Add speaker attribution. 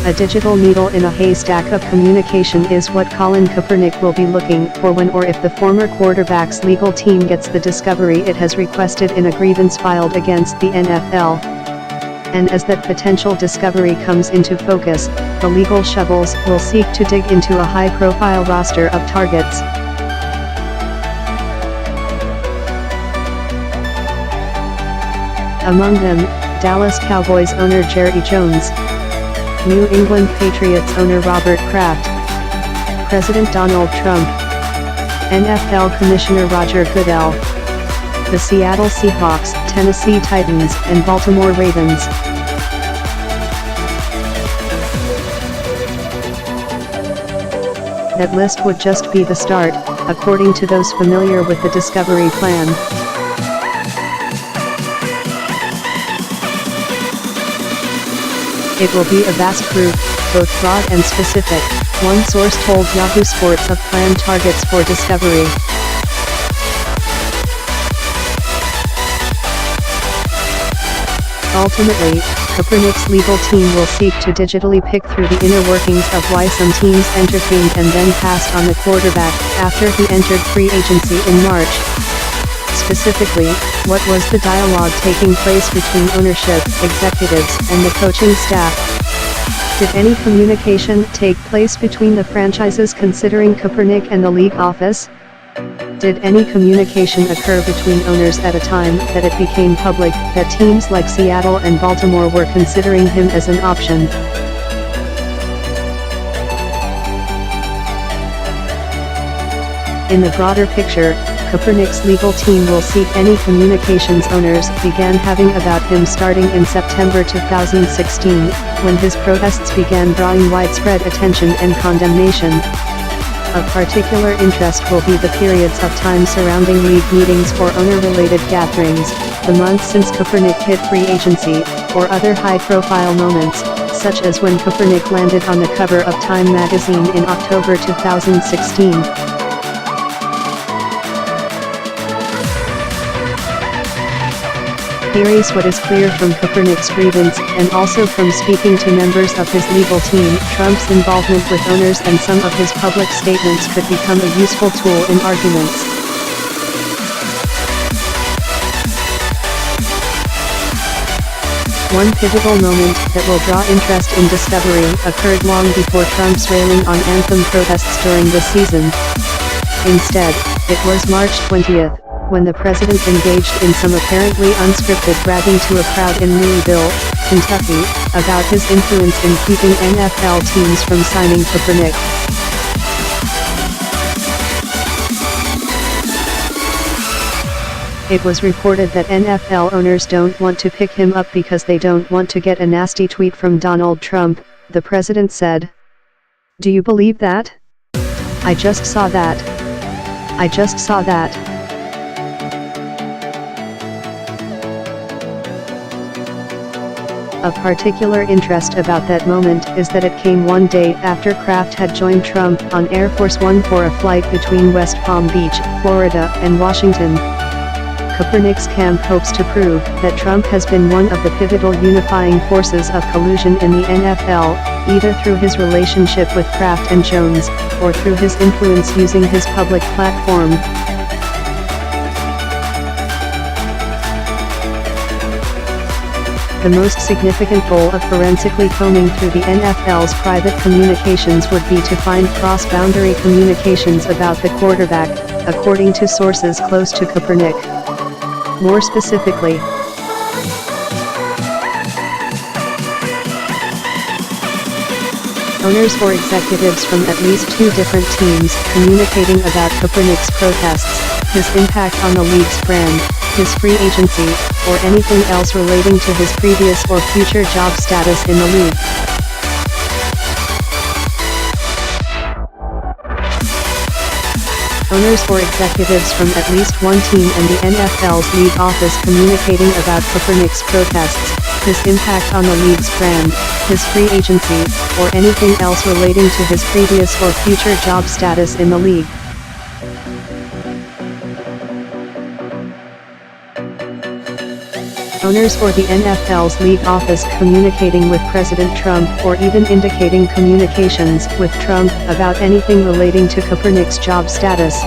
Speaker 1: A digital needle in a haystack of communication is what Colin Kaepernick will be looking for when or if the former quarterback's legal team gets the discovery it has requested in a grievance filed against the NFL. And as that potential discovery comes into focus, the legal shovels will seek to dig into a high-profile roster of targets. Among them, Dallas Cowboys owner Jerry Jones, New England Patriots owner Robert Kraft, President Donald Trump, NFL Commissioner Roger Goodell, the Seattle Seahawks, Tennessee Titans, and Baltimore Ravens. That list would just be the start, according to those familiar with the discovery plan. It will be a vast group, both broad and specific, one source told Yahoo Sports of planned targets for discovery. Ultimately, Kaepernick's legal team will seek to digitally pick through the inner workings of why some teams entertained and then passed on the quarterback after he entered free agency in March. Specifically, what was the dialogue taking place between ownership, executives, and the coaching staff? Did any communication take place between the franchises considering Kaepernick and the league office? Did any communication occur between owners at a time that it became public that teams like Seattle and Baltimore were considering him as an option? In the broader picture, Kaepernick's legal team will seek any communications owners began having about him starting in September 2016, when his protests began drawing widespread attention and condemnation. Of particular interest will be the periods of time surrounding league meetings or owner-related gatherings, the months since Kaepernick hit free agency, or other high-profile moments, such as when Kaepernick landed on the cover of Time magazine in October 2016. Here is what is clear from Kaepernick's grievance, and also from speaking to members of his legal team. Trump's involvement with owners and some of his public statements could become a useful tool in arguments. One pivotal moment that will draw interest in discovery occurred long before Trump's railing on anthem protests during the season. Instead, it was March 20th. When the president engaged in some apparently unscripted bragging to a crowd in Louisville, Kentucky, about his influence in keeping NFL teams from signing Kaepernick. It was reported that NFL owners don't want to pick him up because they don't want to get a nasty tweet from Donald Trump, the president said. Do you believe that? I just saw that. I just saw that. Of particular interest about that moment is that it came one day after Kraft had joined Trump on Air Force One for a flight between West Palm Beach, Florida, and Washington. Kaepernick's camp hopes to prove that Trump has been one of the pivotal unifying forces of collusion in the NFL, either through his relationship with Kraft and Jones, or through his influence using his public platform. The most significant goal of forensically combing through the NFL's private communications would be to find cross-boundary communications about the quarterback, according to sources close to Kaepernick. More specifically, owners or executives from at least two different teams communicating about Kaepernick's protests, his impact on the league's brand, his free agency, or anything else relating to his previous or future job status in the league. Owners or executives from at least one team and the NFL's league office communicating about Kaepernick's protests, his impact on the league's brand, his free agency, or anything else relating to his previous or future job status in the league. owners or the NFL's league office communicating with President Trump or even indicating communications with Trump about anything relating to Kaepernick's job status.